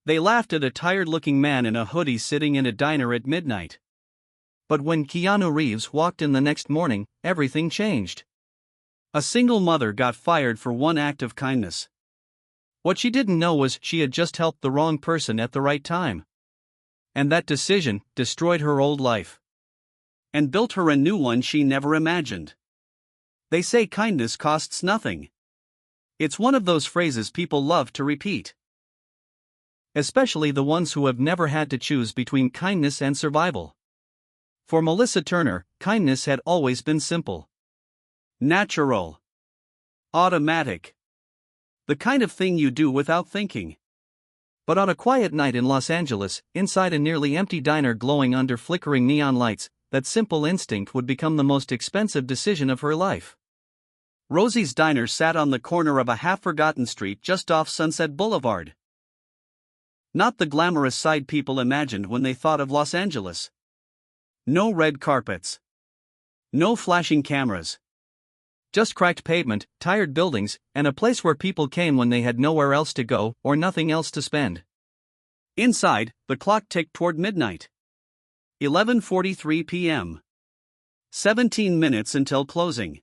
They laughed at a tired-looking man in a hoodie sitting in a diner at midnight. But when Keanu Reeves walked in the next morning, everything changed. A single mother got fired for one act of kindness. What she didn't know was she had just helped the wrong person at the right time. And that decision destroyed her old life and built her a new one she never imagined. They say kindness costs nothing. It's one of those phrases people love to repeat, especially the ones who have never had to choose between kindness and survival. For Melissa Turner, kindness had always been simple, natural, automatic. The kind of thing you do without thinking. But on a quiet night in Los Angeles, inside a nearly empty diner glowing under flickering neon lights, that simple instinct would become the most expensive decision of her life. Rosie's Diner sat on the corner of a half-forgotten street just off Sunset Boulevard. Not the glamorous side people imagined when they thought of Los Angeles. No red carpets. No flashing cameras. Just cracked pavement, tired buildings, and a place where people came when they had nowhere else to go or nothing else to spend. Inside, the clock ticked toward midnight. 11:43 p.m. 17 minutes until closing.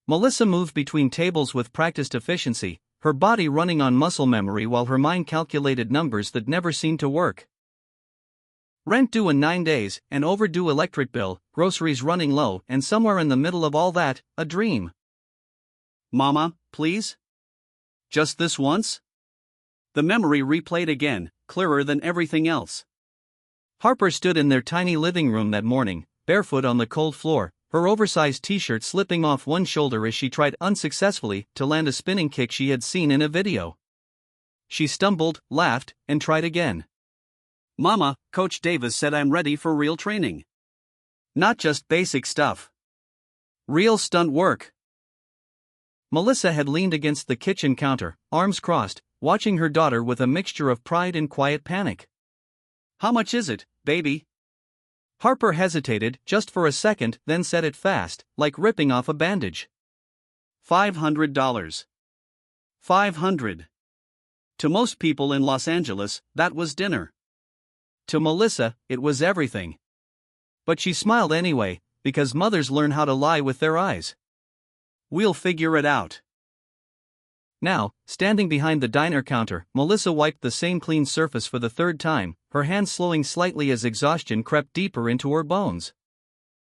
Melissa moved between tables with practiced efficiency, her body running on muscle memory while her mind calculated numbers that never seemed to work. Rent due in 9 days, an overdue electric bill, groceries running low, and somewhere in the middle of all that, a dream. Mama, please? Just this once? The memory replayed again, clearer than everything else. Harper stood in their tiny living room that morning, barefoot on the cold floor, her oversized t-shirt slipping off one shoulder as she tried unsuccessfully to land a spinning kick she had seen in a video. She stumbled, laughed, and tried again. Mama, Coach Davis said I'm ready for real training. Not just basic stuff. Real stunt work. Melissa had leaned against the kitchen counter, arms crossed, watching her daughter with a mixture of pride and quiet panic. How much is it, baby? Harper hesitated just for a second, then said it fast, like ripping off a bandage. $500. $500. To most people in Los Angeles, that was dinner. To Melissa, it was everything. But she smiled anyway, because mothers learn how to lie with their eyes. We'll figure it out. Now, standing behind the diner counter, Melissa wiped the same clean surface for the third time, her hands slowing slightly as exhaustion crept deeper into her bones.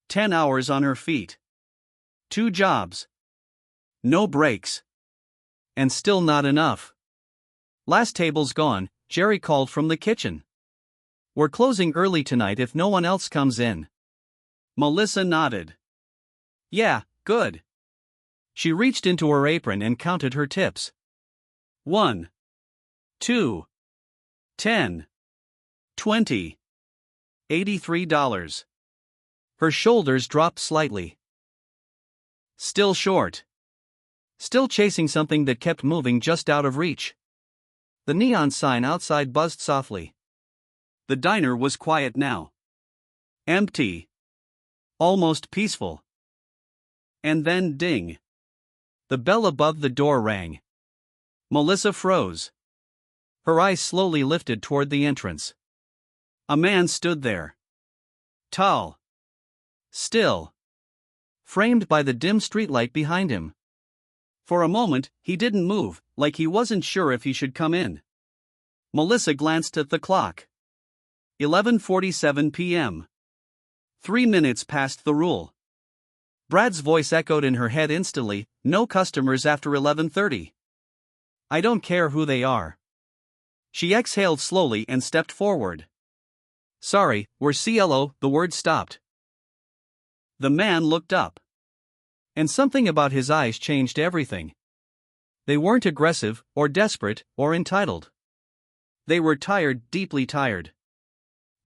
10 hours on her feet. 2 jobs. No breaks. And still not enough. Last table's gone, Jerry called from the kitchen. We're closing early tonight if no one else comes in. Melissa nodded. Yeah, good. She reached into her apron and counted her tips. 1, 2, 10, 20, $83. Her shoulders dropped slightly. Still short. Still chasing something that kept moving just out of reach. The neon sign outside buzzed softly. The diner was quiet now. Empty. Almost peaceful. And then ding. The bell above the door rang. Melissa froze. Her eyes slowly lifted toward the entrance. A man stood there. Tall. Still. Framed by the dim streetlight behind him. For a moment, he didn't move, like he wasn't sure if he should come in. Melissa glanced at the clock. 11:47 p.m. 3 minutes past the rule. Brad's voice echoed in her head instantly, no customers after 11:30. I don't care who they are. She exhaled slowly and stepped forward. Sorry, we're CLO, the word stopped. The man looked up. And something about his eyes changed everything. They weren't aggressive, or desperate, or entitled. They were tired, deeply tired.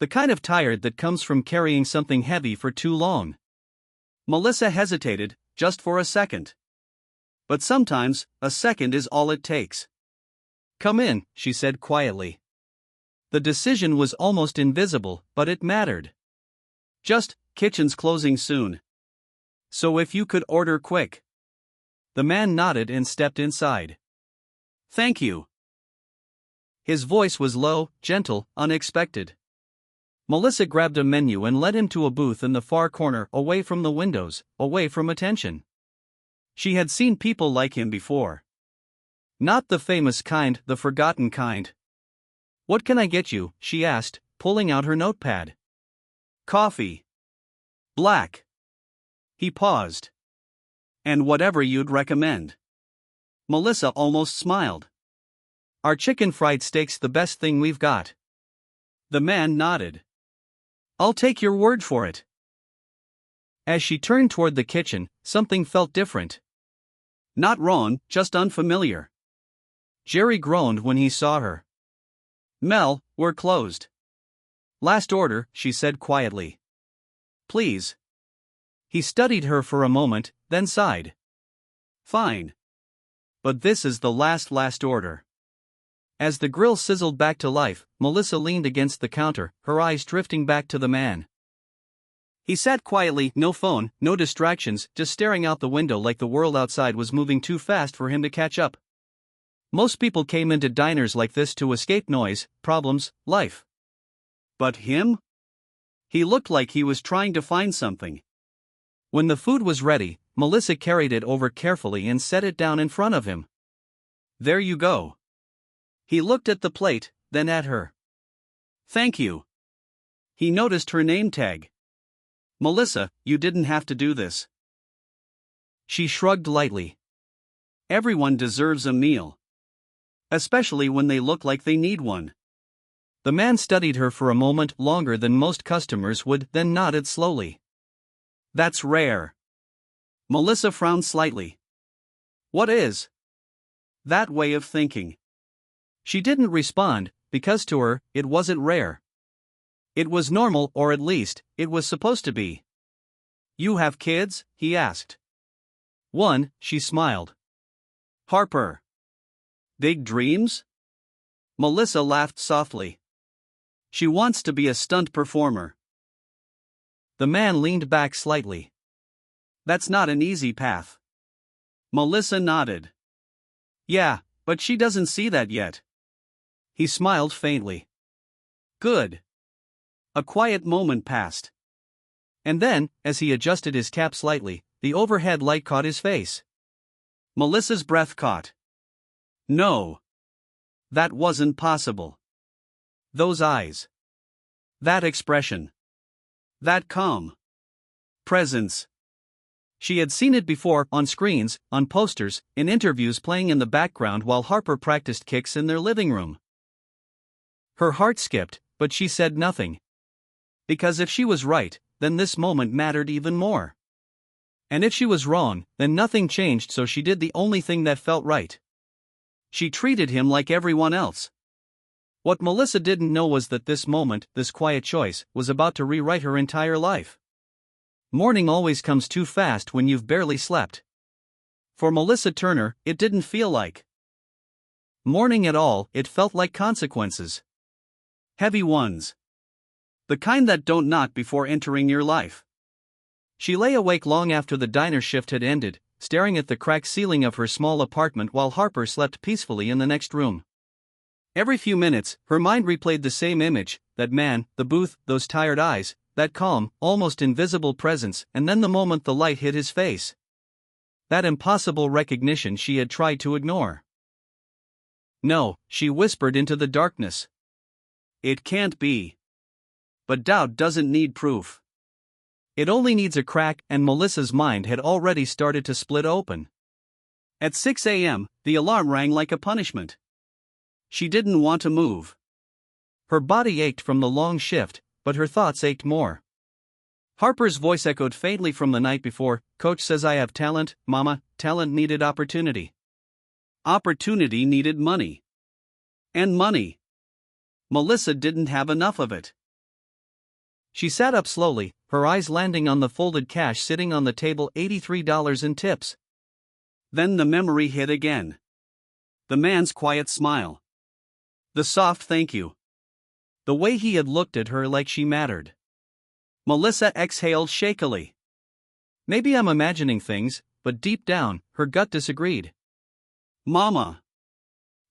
The kind of tired that comes from carrying something heavy for too long. Melissa hesitated, just for a second. But sometimes, a second is all it takes. Come in, she said quietly. The decision was almost invisible, but it mattered. Just, kitchen's closing soon. So if you could order quick. The man nodded and stepped inside. Thank you. His voice was low, gentle, unexpected. Melissa grabbed a menu and led him to a booth in the far corner, away from the windows, away from attention. She had seen people like him before. Not the famous kind, the forgotten kind. "What can I get you?" she asked, pulling out her notepad. "Coffee. Black." He paused. "And whatever you'd recommend." Melissa almost smiled. "Our chicken fried steak's the best thing we've got." The man nodded. "I'll take your word for it." As she turned toward the kitchen, something felt different. Not wrong, just unfamiliar. Jerry groaned when he saw her. "Mel, we're closed." "Last order," she said quietly. "Please." He studied her for a moment, then sighed. "Fine. But this is the last order." As the grill sizzled back to life, Melissa leaned against the counter, her eyes drifting back to the man. He sat quietly, no phone, no distractions, just staring out the window like the world outside was moving too fast for him to catch up. Most people came into diners like this to escape noise, problems, life. But him? He looked like he was trying to find something. When the food was ready, Melissa carried it over carefully and set it down in front of him. "There you go." He looked at the plate, then at her. "Thank you." He noticed her name tag. "Melissa, you didn't have to do this." She shrugged lightly. "Everyone deserves a meal. Especially when they look like they need one." The man studied her for a moment longer than most customers would, then nodded slowly. "That's rare." Melissa frowned slightly. "What is?" "That way of thinking." She didn't respond, because to her, it wasn't rare. It was normal, or at least, it was supposed to be. "You have kids?" he asked. "One," she smiled. "Harper." "Big dreams?" Melissa laughed softly. "She wants to be a stunt performer." The man leaned back slightly. "That's not an easy path." Melissa nodded. "Yeah, but she doesn't see that yet." He smiled faintly. "Good." A quiet moment passed. And then, as he adjusted his cap slightly, the overhead light caught his face. Melissa's breath caught. No. That wasn't possible. Those eyes. That expression. That calm. Presence. She had seen it before, on screens, on posters, in interviews playing in the background while Harper practiced kicks in their living room. Her heart skipped, but she said nothing. Because if she was right, then this moment mattered even more. And if she was wrong, then nothing changed, so she did the only thing that felt right. She treated him like everyone else. What Melissa didn't know was that this moment, this quiet choice, was about to rewrite her entire life. Morning always comes too fast when you've barely slept. For Melissa Turner, it didn't feel like morning at all, it felt like consequences. Heavy ones. The kind that don't knock before entering your life. She lay awake long after the diner shift had ended, staring at the cracked ceiling of her small apartment while Harper slept peacefully in the next room. Every few minutes, her mind replayed the same image, that man, the booth, those tired eyes, that calm, almost invisible presence, and then the moment the light hit his face. That impossible recognition she had tried to ignore. "No," she whispered into the darkness. "It can't be." But doubt doesn't need proof. It only needs a crack, and Melissa's mind had already started to split open. At 6 a.m., the alarm rang like a punishment. She didn't want to move. Her body ached from the long shift, but her thoughts ached more. Harper's voice echoed faintly from the night before. "Coach says I have talent, Mama. Talent needed opportunity. Opportunity needed money. And money. Melissa didn't have enough of it." She sat up slowly, her eyes landing on the folded cash sitting on the table, $83 in tips. Then the memory hit again. The man's quiet smile. The soft thank you. The way he had looked at her like she mattered. Melissa exhaled shakily. Maybe I'm imagining things, but deep down, her gut disagreed. "Mama."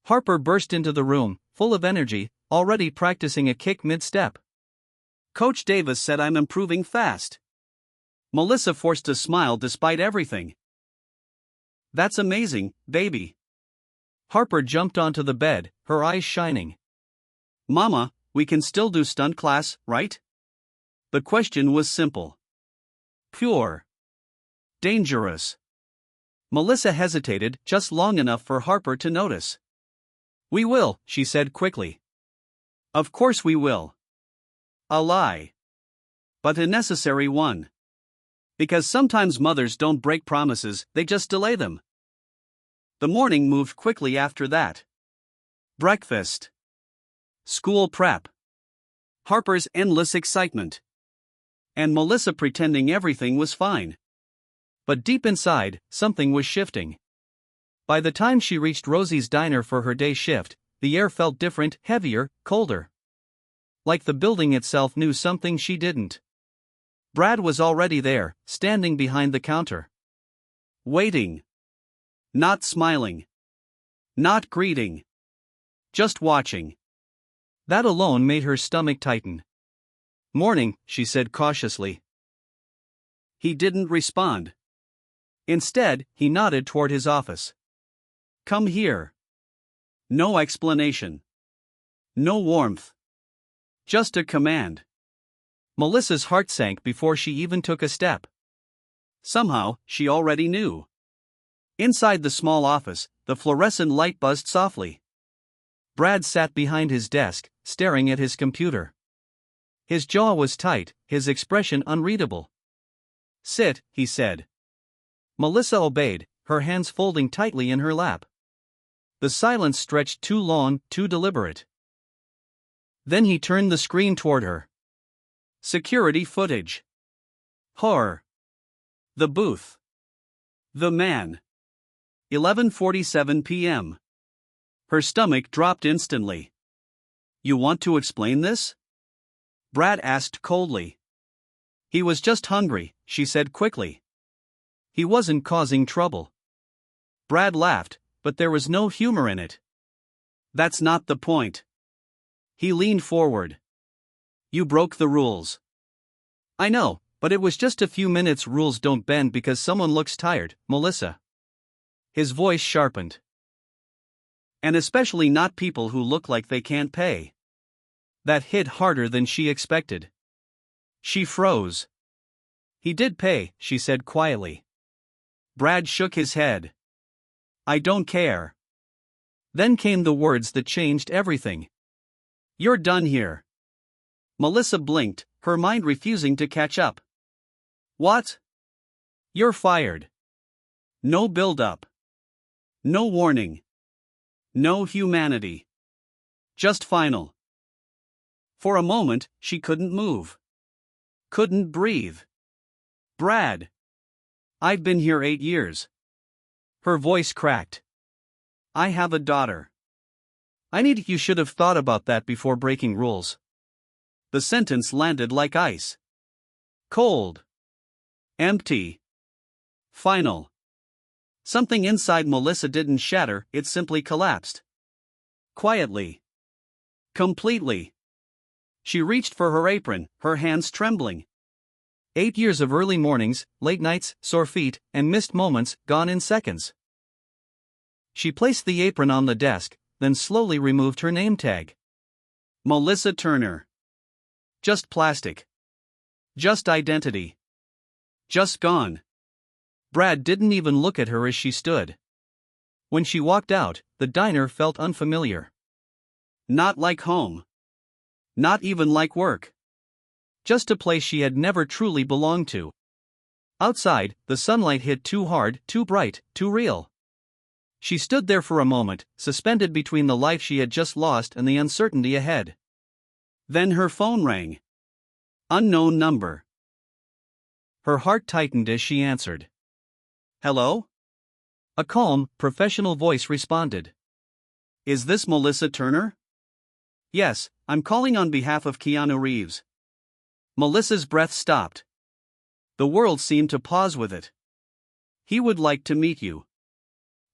Harper burst into the room, full of energy, already practicing a kick mid-step. Coach Davis said I'm improving fast. Melissa forced a smile despite everything. That's amazing, baby. Harper jumped onto the bed, her eyes shining. Mama, we can still do stunt class, right? The question was simple. Pure. Dangerous. Melissa hesitated just long enough for Harper to notice. We will, she said quickly. Of course we will. A lie. But a necessary one. Because sometimes mothers don't break promises, they just delay them. The morning moved quickly after that. Breakfast. School prep. Harper's endless excitement. And Melissa pretending everything was fine. But deep inside, something was shifting. By the time she reached Rosie's diner for her day shift, the air felt different, heavier, colder. Like the building itself knew something she didn't. Brad was already there, standing behind the counter. Waiting. Not smiling. Not greeting. Just watching. That alone made her stomach tighten. Morning, she said cautiously. He didn't respond. Instead, he nodded toward his office. Come here. No explanation. No warmth. Just a command. Melissa's heart sank before she even took a step. Somehow, she already knew. Inside the small office, the fluorescent light buzzed softly. Brad sat behind his desk, staring at his computer. His jaw was tight, his expression unreadable. Sit, he said. Melissa obeyed, her hands folding tightly in her lap. The silence stretched too long, too deliberate. Then he turned the screen toward her. Security footage. Horror. The booth. The man. 11:47 p.m. Her stomach dropped instantly. You want to explain this? Brad asked coldly. He was just hungry, she said quickly. He wasn't causing trouble. Brad laughed, but there was no humor in it. That's not the point. He leaned forward. You broke the rules. I know, but it was just a few minutes. Rules don't bend because someone looks tired, Melissa. His voice sharpened. And especially not people who look like they can't pay. That hit harder than she expected. She froze. He did pay, she said quietly. Brad shook his head. I don't care. Then came the words that changed everything. You're done here. Melissa blinked, her mind refusing to catch up. What? You're fired. No build-up. No warning. No humanity. Just final. For a moment, she couldn't move. Couldn't breathe. Brad. I've been here 8 years. Her voice cracked. I have a daughter. You should have thought about that before breaking rules. The sentence landed like ice. Cold. Empty. Final. Something inside Melissa didn't shatter, it simply collapsed. Quietly. Completely. She reached for her apron, her hands trembling. 8 years of early mornings, late nights, sore feet, and missed moments, gone in seconds. She placed the apron on the desk, then slowly removed her name tag. Melissa Turner. Just plastic. Just identity. Just gone. Brad didn't even look at her as she stood. When she walked out, the diner felt unfamiliar. Not like home. Not even like work. Just a place she had never truly belonged to. Outside, the sunlight hit too hard, too bright, too real. She stood there for a moment, suspended between the life she had just lost and the uncertainty ahead. Then her phone rang. Unknown number. Her heart tightened as she answered. Hello? A calm, professional voice responded. Is this Melissa Turner? Yes, I'm calling on behalf of Keanu Reeves. Melissa's breath stopped. The world seemed to pause with it. He would like to meet you.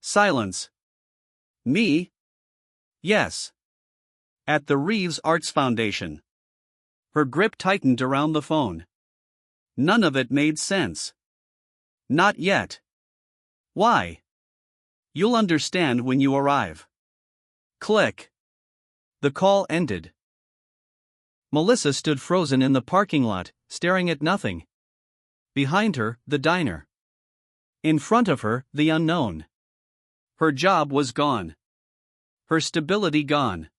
Silence. Me? Yes. At the Reeves Arts Foundation. Her grip tightened around the phone. None of it made sense. Not yet. Why? You'll understand when you arrive. Click. The call ended. Melissa stood frozen in the parking lot, staring at nothing. Behind her, the diner. In front of her, the unknown. Her job was gone. Her stability gone.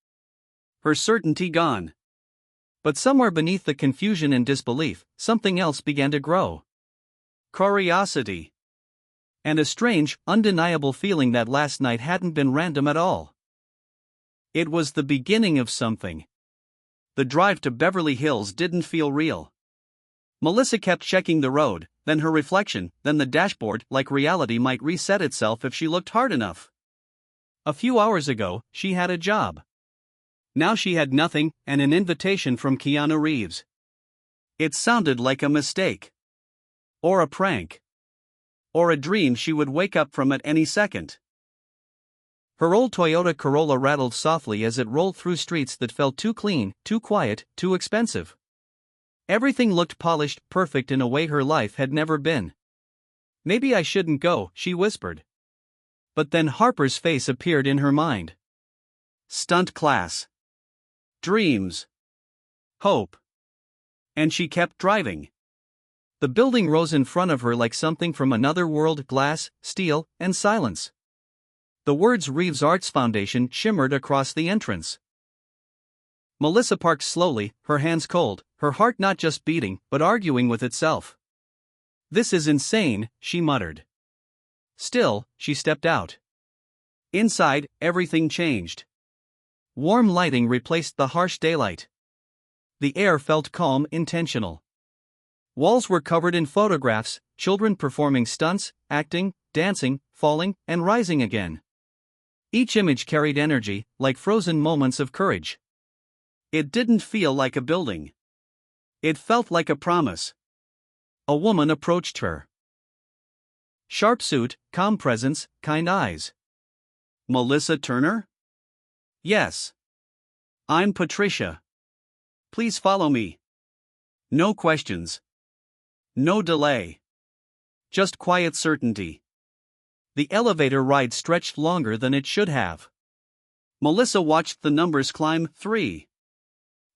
Her certainty gone. But somewhere beneath the confusion and disbelief, something else began to grow. Curiosity. And a strange, undeniable feeling that last night hadn't been random at all. It was the beginning of something. The drive to Beverly Hills didn't feel real. Melissa kept checking the road, then her reflection, then the dashboard, like reality might reset itself if she looked hard enough. A few hours ago, she had a job. Now she had nothing, and an invitation from Keanu Reeves. It sounded like a mistake. Or a prank. Or a dream she would wake up from at any second. Her old Toyota Corolla rattled softly as it rolled through streets that felt too clean, too quiet, too expensive. Everything looked polished, perfect in a way her life had never been. Maybe I shouldn't go, she whispered. But then Harper's face appeared in her mind. Stunt class. Dreams. Hope. And she kept driving. The building rose in front of her like something from another world: glass, steel, and silence. The words Reeves Arts Foundation shimmered across the entrance. Melissa parked slowly, her hands cold, her heart not just beating, but arguing with itself. This is insane, she muttered. Still, she stepped out. Inside, everything changed. Warm lighting replaced the harsh daylight. The air felt calm, intentional. Walls were covered in photographs, children performing stunts, acting, dancing, falling, and rising again. Each image carried energy, like frozen moments of courage. It didn't feel like a building. It felt like a promise. A woman approached her. Sharp suit, calm presence, kind eyes. Melissa Turner? Yes. I'm Patricia. Please follow me. No questions. No delay. Just quiet certainty. The elevator ride stretched longer than it should have. Melissa watched the numbers climb: 3,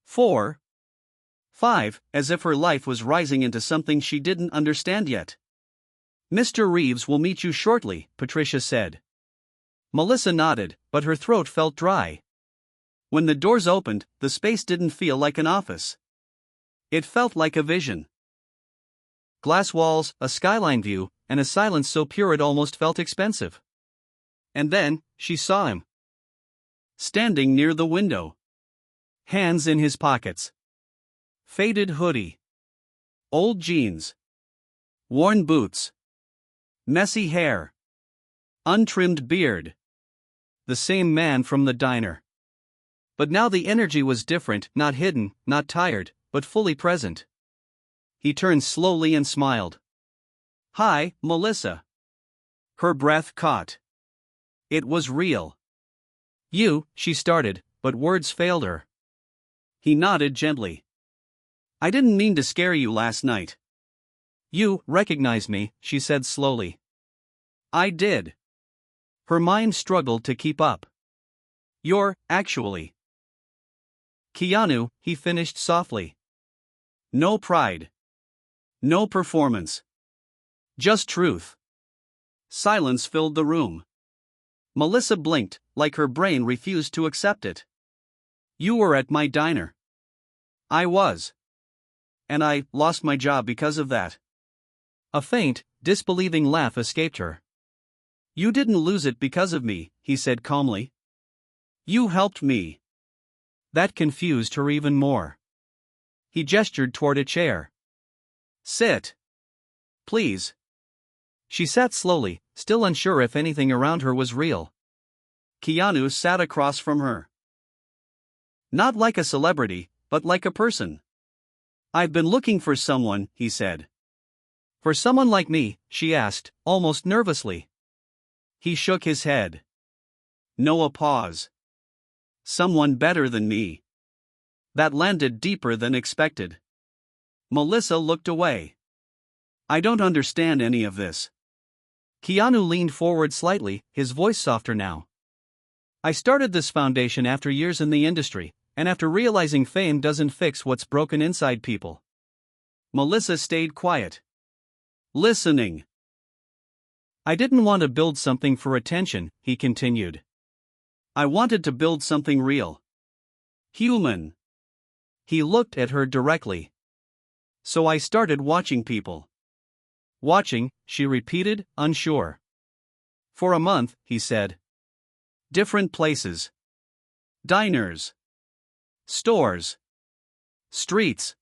4, 5, as if her life was rising into something she didn't understand yet. Mr. Reeves will meet you shortly, Patricia said. Melissa nodded, but her throat felt dry. When the doors opened, the space didn't feel like an office. It felt like a vision. Glass walls, a skyline view, and a silence so pure it almost felt expensive. And then, she saw him. Standing near the window. Hands in his pockets. Faded hoodie. Old jeans. Worn boots. Messy hair. Untrimmed beard. The same man from the diner. But now the energy was different, not hidden, not tired, but fully present. He turned slowly and smiled. Hi, Melissa. Her breath caught. It was real. You, she started, but words failed her. He nodded gently. I didn't mean to scare you last night. You recognize me, she said slowly. I did. Her mind struggled to keep up. You're, actually. Keanu, he finished softly. No pride. No performance. Just truth. Silence filled the room. Melissa blinked, like her brain refused to accept it. You were at my diner. I was. And I lost my job because of that. A faint, disbelieving laugh escaped her. You didn't lose it because of me, he said calmly. You helped me. That confused her even more. He gestured toward a chair. Sit. Please. She sat slowly, still unsure if anything around her was real. Keanu sat across from her. Not like a celebrity, but like a person. I've been looking for someone, he said. For someone like me, she asked, almost nervously. He shook his head. No, a pause. Someone better than me. That landed deeper than expected. Melissa looked away. I don't understand any of this. Keanu leaned forward slightly, his voice softer now. I started this foundation after years in the industry, and after realizing fame doesn't fix what's broken inside people. Melissa stayed quiet. Listening. I didn't want to build something for attention, he continued. I wanted to build something real. Human. He looked at her directly. So I started watching people. Watching, she repeated, unsure. For a month, he said. Different places. Diners. Stores. Streets.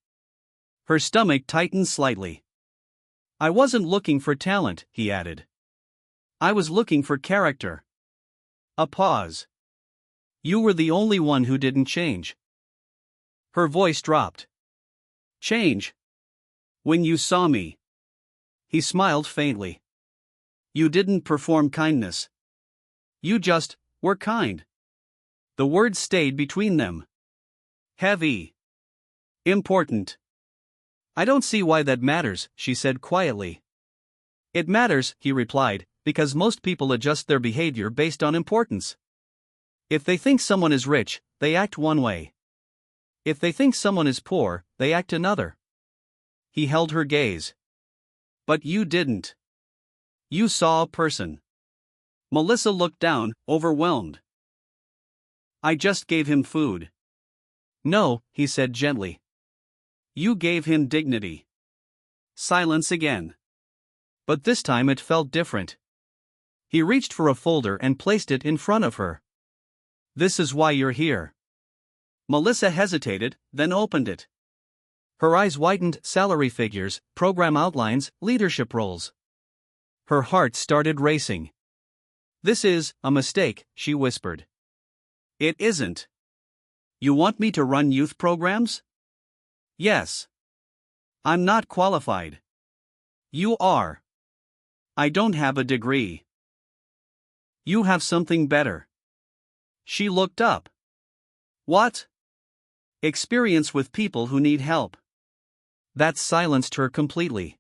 Her stomach tightened slightly. I wasn't looking for talent, he added. I was looking for character. A pause. You were the only one who didn't change. Her voice dropped. Change? When you saw me. He smiled faintly. You didn't perform kindness. You just were kind. The words stayed between them. Heavy. Important. I don't see why that matters, she said quietly. It matters, he replied, because most people adjust their behavior based on importance. If they think someone is rich, they act one way. If they think someone is poor, they act another. He held her gaze. But you didn't. You saw a person. Melissa looked down, overwhelmed. I just gave him food. No, he said gently. You gave him dignity. Silence again. But this time it felt different. He reached for a folder and placed it in front of her. This is why you're here. Melissa hesitated, then opened it. Her eyes widened. Salary figures, program outlines, leadership roles. Her heart started racing. This is a mistake, she whispered. It isn't. You want me to run youth programs? Yes. I'm not qualified. You are. I don't have a degree. You have something better. She looked up. What? Experience with people who need help. That silenced her completely.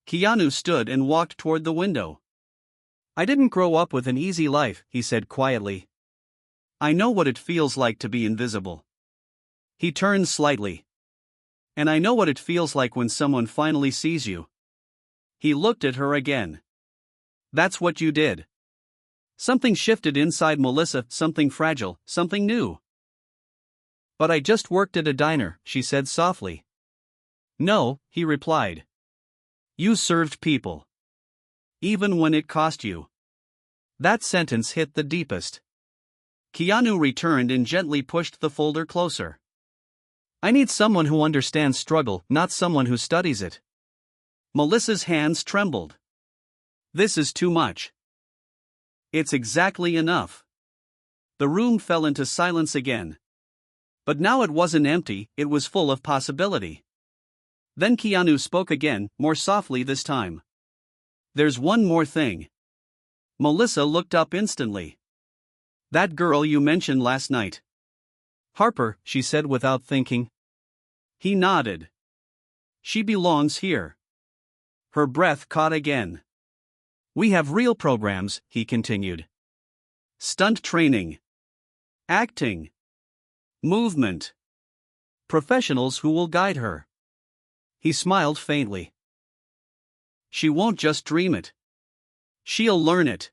Keanu stood and walked toward the window. I didn't grow up with an easy life, he said quietly. I know what it feels like to be invisible. He turned slightly. And I know what it feels like when someone finally sees you. He looked at her again. That's what you did. Something shifted inside Melissa, something fragile, something new. But I just worked at a diner, she said softly. No, he replied. You served people. Even when it cost you. That sentence hit the deepest. Keanu returned and gently pushed the folder closer. I need someone who understands struggle, not someone who studies it. Melissa's hands trembled. This is too much. It's exactly enough. The room fell into silence again. But now it wasn't empty, it was full of possibility. Then Keanu spoke again, more softly this time. There's one more thing. Melissa looked up instantly. That girl you mentioned last night. Harper, she said without thinking. He nodded. She belongs here. Her breath caught again. We have real programs, he continued. Stunt training. Acting. Movement. Professionals who will guide her. He smiled faintly. She won't just dream it. She'll learn it.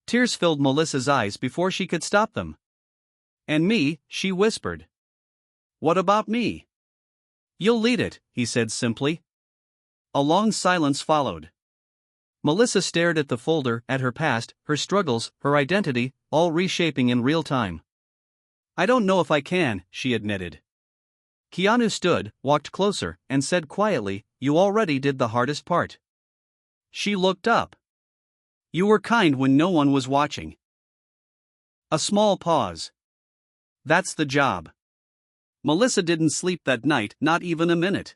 Tears filled Melissa's eyes before she could stop them. And me, she whispered. What about me? You'll lead it, he said simply. A long silence followed. Melissa stared at the folder, at her past, her struggles, her identity, all reshaping in real time. I don't know if I can, she admitted. Keanu stood, walked closer, and said quietly, You already did the hardest part. She looked up. You were kind when no one was watching. A small pause. That's the job. Melissa didn't sleep that night, not even a minute.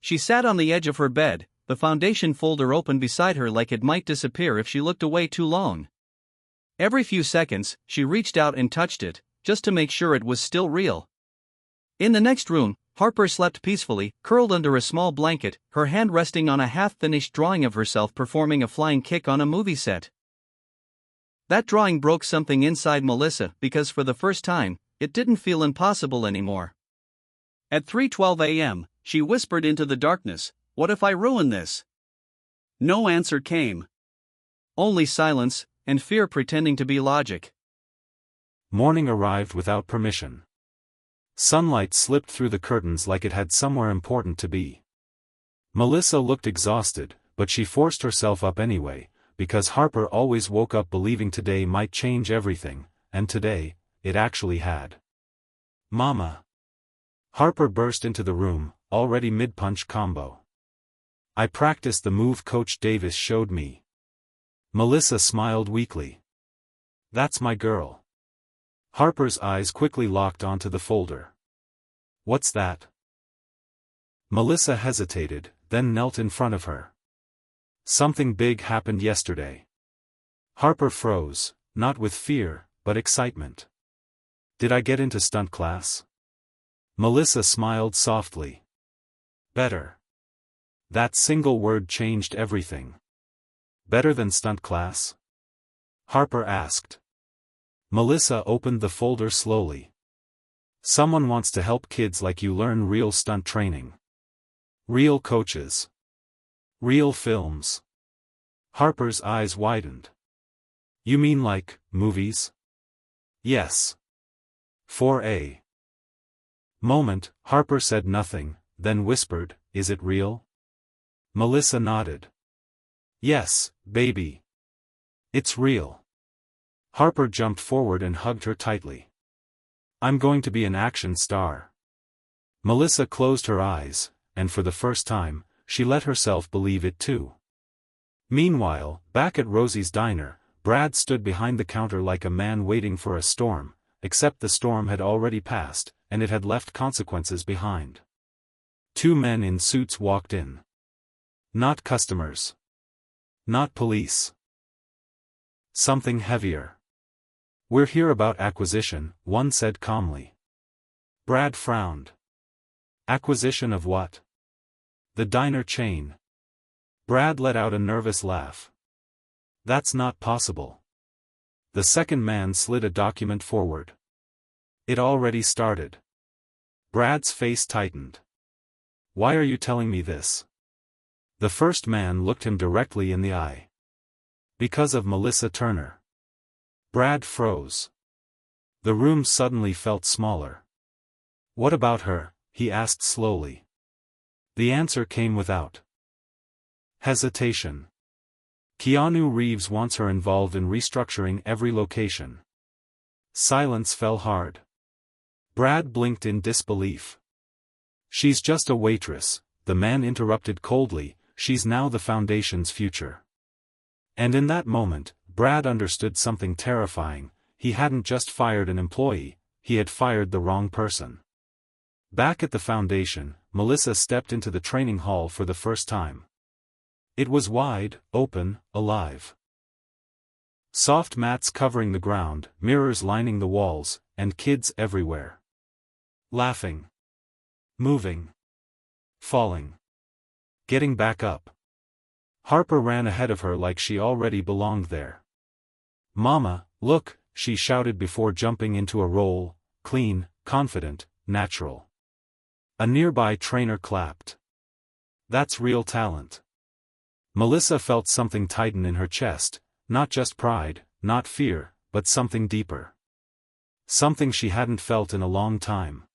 She sat on the edge of her bed, the foundation folder open beside her like it might disappear if she looked away too long. Every few seconds, she reached out and touched it, just to make sure it was still real. In the next room, Harper slept peacefully, curled under a small blanket, her hand resting on a half-finished drawing of herself performing a flying kick on a movie set. That drawing broke something inside Melissa because for the first time, it didn't feel impossible anymore. At 3:12 a.m., she whispered into the darkness, "What if I ruin this?" No answer came. Only silence, and fear pretending to be logic. Morning arrived without permission. Sunlight slipped through the curtains like it had somewhere important to be. Melissa looked exhausted, but she forced herself up anyway, because Harper always woke up believing today might change everything, and today, it actually had. "Mama!" Harper burst into the room, already mid-punch combo. "I practiced the move Coach Davis showed me." Melissa smiled weakly. "That's my girl." Harper's eyes quickly locked onto the folder. "What's that?" Melissa hesitated, then knelt in front of her. "Something big happened yesterday." Harper froze, not with fear, but excitement. "Did I get into stunt class?" Melissa smiled softly. "Better." That single word changed everything. "Better than stunt class?" Harper asked. Melissa opened the folder slowly. "Someone wants to help kids like you learn real stunt training. Real coaches. Real films." Harper's eyes widened. "You mean like, movies?" "Yes." For a moment, Harper said nothing, then whispered, "Is it real?" Melissa nodded. "Yes, baby. It's real." Harper jumped forward and hugged her tightly. "I'm going to be an action star." Melissa closed her eyes, and for the first time, she let herself believe it too. Meanwhile, back at Rosie's diner, Brad stood behind the counter like a man waiting for a storm, except the storm had already passed, and it had left consequences behind. Two men in suits walked in. Not customers. Not police. Something heavier. "We're here about acquisition," one said calmly. Brad frowned. "Acquisition of what?" "The diner chain." Brad let out a nervous laugh. "That's not possible." The second man slid a document forward. "It already started." Brad's face tightened. "Why are you telling me this?" The first man looked him directly in the eye. "Because of Melissa Turner." Brad froze. The room suddenly felt smaller. "What about her?" he asked slowly. The answer came without hesitation. "Keanu Reeves wants her involved in restructuring every location." Silence fell hard. Brad blinked in disbelief. "She's just a waitress," the man interrupted coldly, "she's now the foundation's future." And in that moment, Brad understood something terrifying. He hadn't just fired an employee, he had fired the wrong person. Back at the foundation, Melissa stepped into the training hall for the first time. It was wide, open, alive. Soft mats covering the ground, mirrors lining the walls, and kids everywhere. Laughing. Moving. Falling. Getting back up. Harper ran ahead of her like she already belonged there. "Mama, look," she shouted before jumping into a roll, clean, confident, natural. A nearby trainer clapped. "That's real talent." Melissa felt something tighten in her chest, not just pride, not fear, but something deeper. Something she hadn't felt in a long time.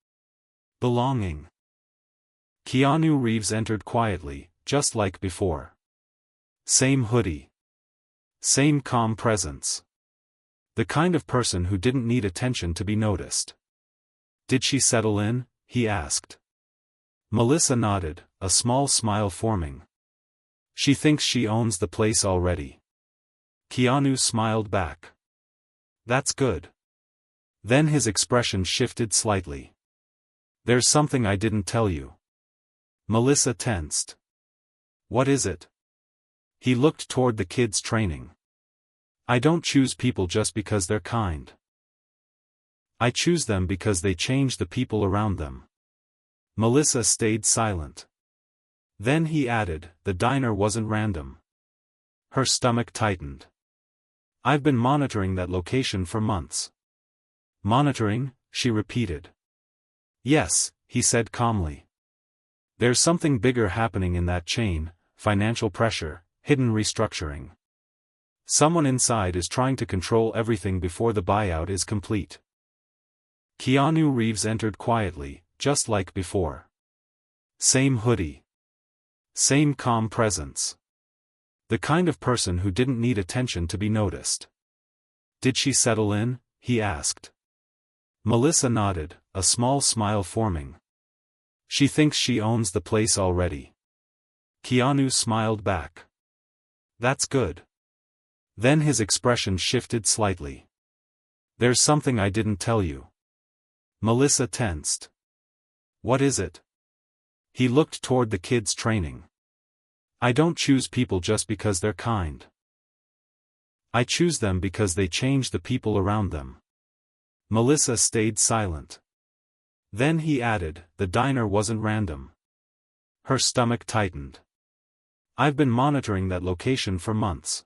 Belonging. Keanu Reeves entered quietly, just like before. Same hoodie. Same calm presence. The kind of person who didn't need attention to be noticed. "Did she settle in?" he asked. Melissa nodded, a small smile forming. "She thinks she owns the place already." Keanu smiled back. "That's good." Then his expression shifted slightly. "There's something I didn't tell you." Melissa tensed. "What is it?" He looked toward the kids training. "I don't choose people just because they're kind. I choose them because they change the people around them. Melissa stayed silent. Then he added, the diner wasn't random. Her stomach tightened. I've been monitoring that location for months. Monitoring? She repeated. Yes, he said calmly. There's something bigger happening in that chain, financial pressure, hidden restructuring. Someone inside is trying to control everything before the buyout is complete. Keanu Reeves entered quietly, just like before. Same hoodie. Same calm presence. The kind of person who didn't need attention to be noticed. Did she settle in? He asked. Melissa nodded, a small smile forming. She thinks she owns the place already. Keanu smiled back. That's good. Then his expression shifted slightly. There's something I didn't tell you. Melissa tensed. What is it? He looked toward the kids' training. I don't choose people just because they're kind. I choose them because they change the people around them. Melissa stayed silent. Then he added, the diner wasn't random. Her stomach tightened. I've been monitoring that location for months.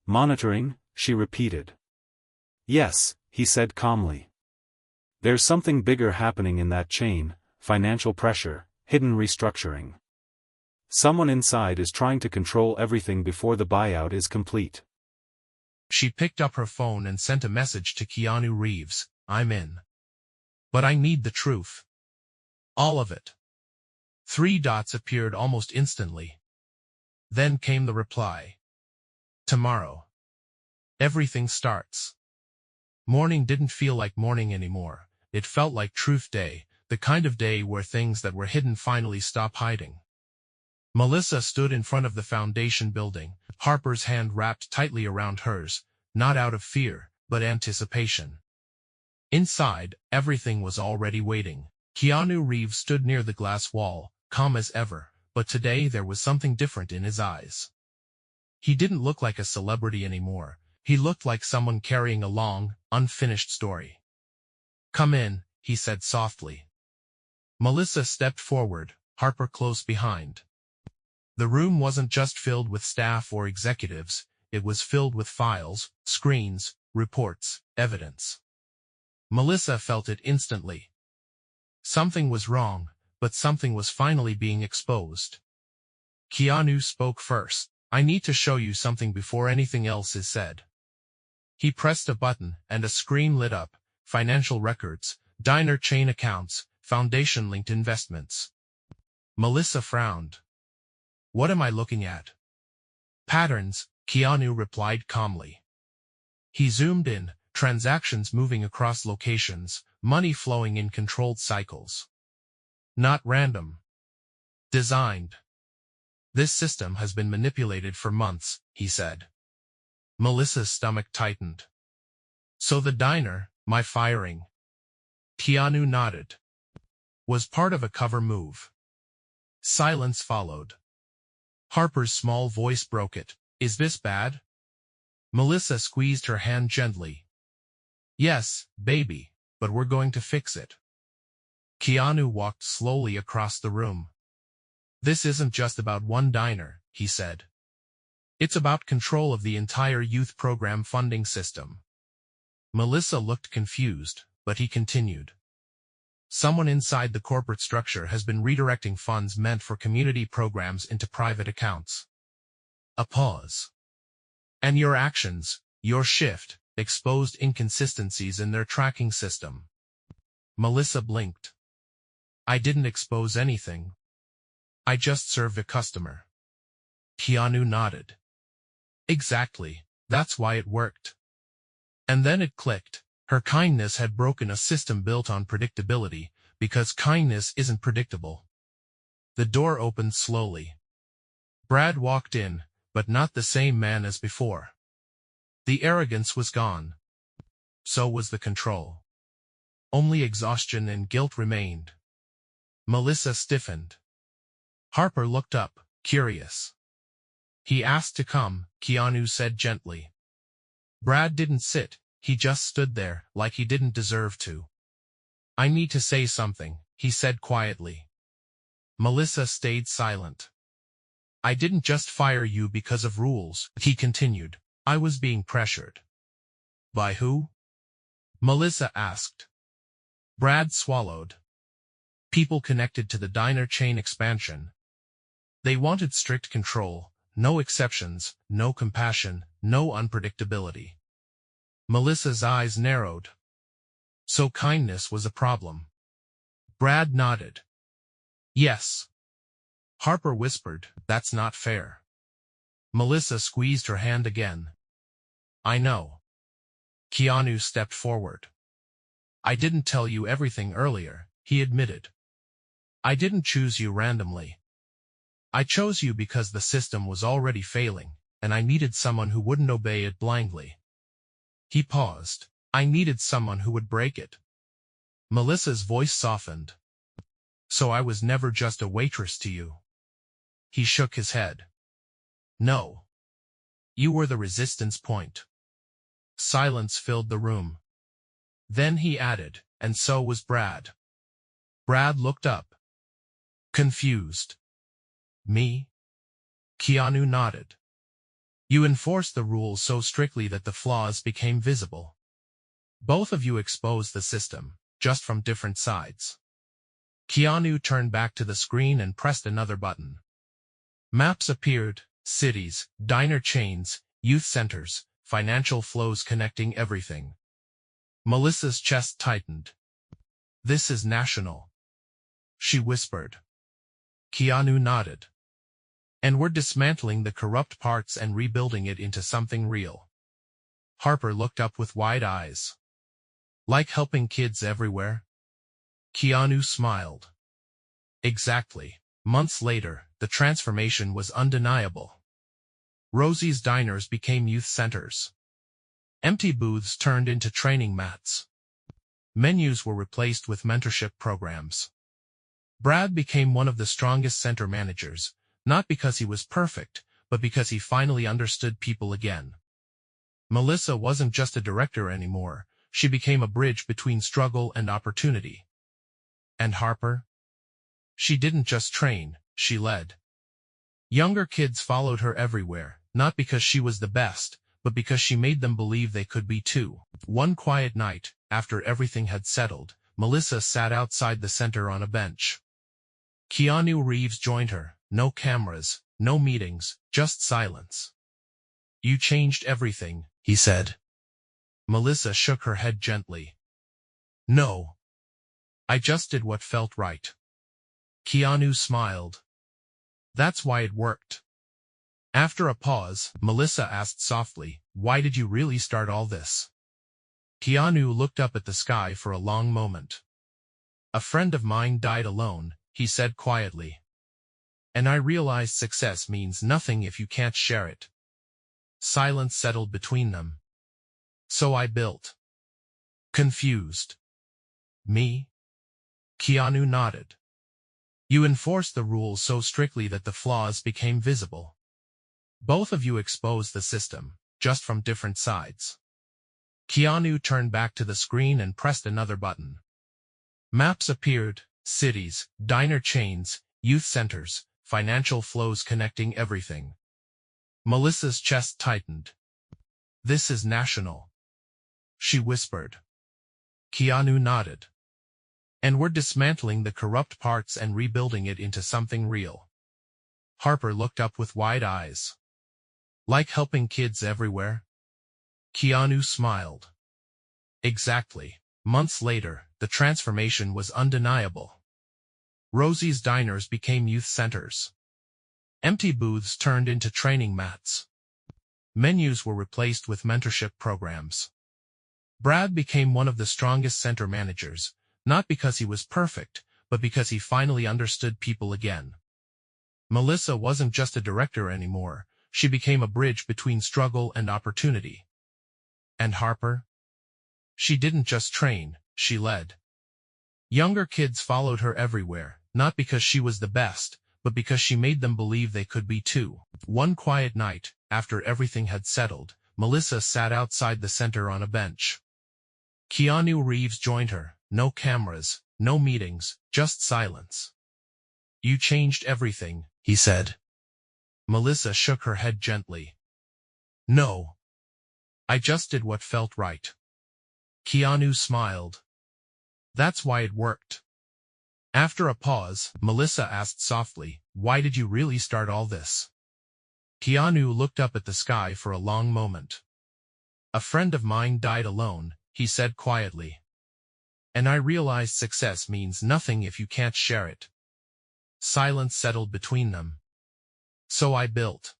Monitoring? She repeated. Yes, he said calmly. There's something bigger happening in that chain, financial pressure, hidden restructuring. Someone inside is trying to control everything before the buyout is complete. She picked up her phone and sent a message to Keanu Reeves, I'm in. But I need the truth. All of it. 3 dots appeared almost instantly. Then came the reply. Tomorrow. Everything starts. Morning didn't feel like morning anymore. It felt like truth day, the kind of day where things that were hidden finally stop hiding. Melissa stood in front of the foundation building, Harper's hand wrapped tightly around hers, not out of fear, but anticipation. Inside, everything was already waiting. Keanu Reeves stood near the glass wall, calm as ever, but today there was something different in his eyes. He didn't look like a celebrity anymore. He looked like someone carrying a long, unfinished story. Come in, he said softly. Melissa stepped forward, Harper close behind. The room wasn't just filled with staff or executives, it was filled with files, screens, reports, evidence. Melissa felt it instantly. Something was wrong, but something was finally being exposed. Keanu spoke first. I need to show you something before anything else is said. He pressed a button, and a screen lit up. Financial records, diner chain accounts, foundation-linked investments. Melissa frowned. What am I looking at? Patterns, Keanu replied calmly. He zoomed in, transactions moving across locations, money flowing in controlled cycles. Not random. Designed. This system has been manipulated for months, he said. Melissa's stomach tightened. So the diner, my firing. Keanu nodded. Was part of a cover move. Silence followed. Harper's small voice broke it. Is this bad? Melissa squeezed her hand gently. Yes, baby, but we're going to fix it. Keanu walked slowly across the room. This isn't just about one diner, he said. It's about control of the entire youth program funding system. Melissa looked confused, but he continued. Someone inside the corporate structure has been redirecting funds meant for community programs into private accounts. A pause. And your actions, your shift, exposed inconsistencies in their tracking system. Melissa blinked. I didn't expose anything. I just served a customer. Keanu nodded. Exactly, that's why it worked. And then it clicked. Her kindness had broken a system built on predictability, because kindness isn't predictable. The door opened slowly. Brad walked in, but not the same man as before. The arrogance was gone. So was the control. Only exhaustion and guilt remained. Melissa stiffened. Harper looked up, curious. He asked to come, Keanu said gently. Brad didn't sit, he just stood there, like he didn't deserve to. "I need to say something," he said quietly. Melissa stayed silent. "I didn't just fire you because of rules," he continued. "I was being pressured." "By who?" Melissa asked. Brad swallowed. "People connected to the diner chain expansion. They wanted strict control, no exceptions, no compassion, no unpredictability." Melissa's eyes narrowed. "So kindness was a problem?" Brad nodded. "Yes." Harper whispered, "That's not fair." Melissa squeezed her hand again. "I know." Keanu stepped forward. "I didn't tell you everything earlier," he admitted. "I didn't choose you randomly. I chose you because the system was already failing, and I needed someone who wouldn't obey it blindly." He paused. "I needed someone who would break it." Melissa's voice softened. "So I was never just a waitress to you?" He shook his head. "No. You were the resistance point." Silence filled the room. Then he added, "And so was Brad." Brad looked up. Confused. "Me?" Keanu nodded. "You enforced the rules so strictly that the flaws became visible. Both of you exposed the system, just from different sides." Keanu turned back to the screen and pressed another button. Maps appeared, cities, diner chains, youth centers, financial flows connecting everything. Melissa's chest tightened. "This is national," she whispered. Keanu nodded. "And we're dismantling the corrupt parts and rebuilding it into something real." Harper looked up with wide eyes. "Like helping kids everywhere?" Keanu smiled. "Exactly." Months later, the transformation was undeniable. Rosie's diners became youth centers. Empty booths turned into training mats. Menus were replaced with mentorship programs. Brad became one of the strongest center managers, not because he was perfect, but because he finally understood people again. Melissa wasn't just a director anymore, she became a bridge between struggle and opportunity. And Harper? She didn't just train, she led. Younger kids followed her everywhere, not because she was the best, but because she made them believe they could be too. One quiet night, after everything had settled, Melissa sat outside the center on a bench. Keanu Reeves joined her. No cameras, no meetings, just silence. "You changed everything," he said. Melissa shook her head gently. "No. I just did what felt right." Keanu smiled. "That's why it worked." After a pause, Melissa asked softly, "Why did you really start all this?" Keanu looked up at the sky for a long moment. "A friend of mine died alone," he said quietly. "And I realized success means nothing if you can't share it." Silence settled between them. "So I built." Confused. "Me?" Keanu nodded. "You enforced the rules so strictly that the flaws became visible. Both of you exposed the system, just from different sides." Keanu turned back to the screen and pressed another button. Maps appeared, cities, diner chains, youth centers, financial flows connecting everything. Melissa's chest tightened. "This is national," she whispered. Keanu nodded. "And we're dismantling the corrupt parts and rebuilding it into something real." Harper looked up with wide eyes. "Like helping kids everywhere?" Keanu smiled. "Exactly." Months later, the transformation was undeniable. Rosie's diners became youth centers. Empty booths turned into training mats. Menus were replaced with mentorship programs. Brad became one of the strongest center managers, not because he was perfect, but because he finally understood people again. Melissa wasn't just a director anymore, she became a bridge between struggle and opportunity. And Harper? She didn't just train, she led. Younger kids followed her everywhere, not because she was the best, but because she made them believe they could be too. One quiet night, after everything had settled, Melissa sat outside the center on a bench. Keanu Reeves joined her. No cameras, no meetings, just silence. "You changed everything," he said. Melissa shook her head gently. "No. I just did what felt right." Keanu smiled. "That's why it worked." After a pause, Melissa asked softly, "Why did you really start all this?" Keanu looked up at the sky for a long moment. "A friend of mine died alone," he said quietly. "And I realized success means nothing if you can't share it." Silence settled between them. "So I built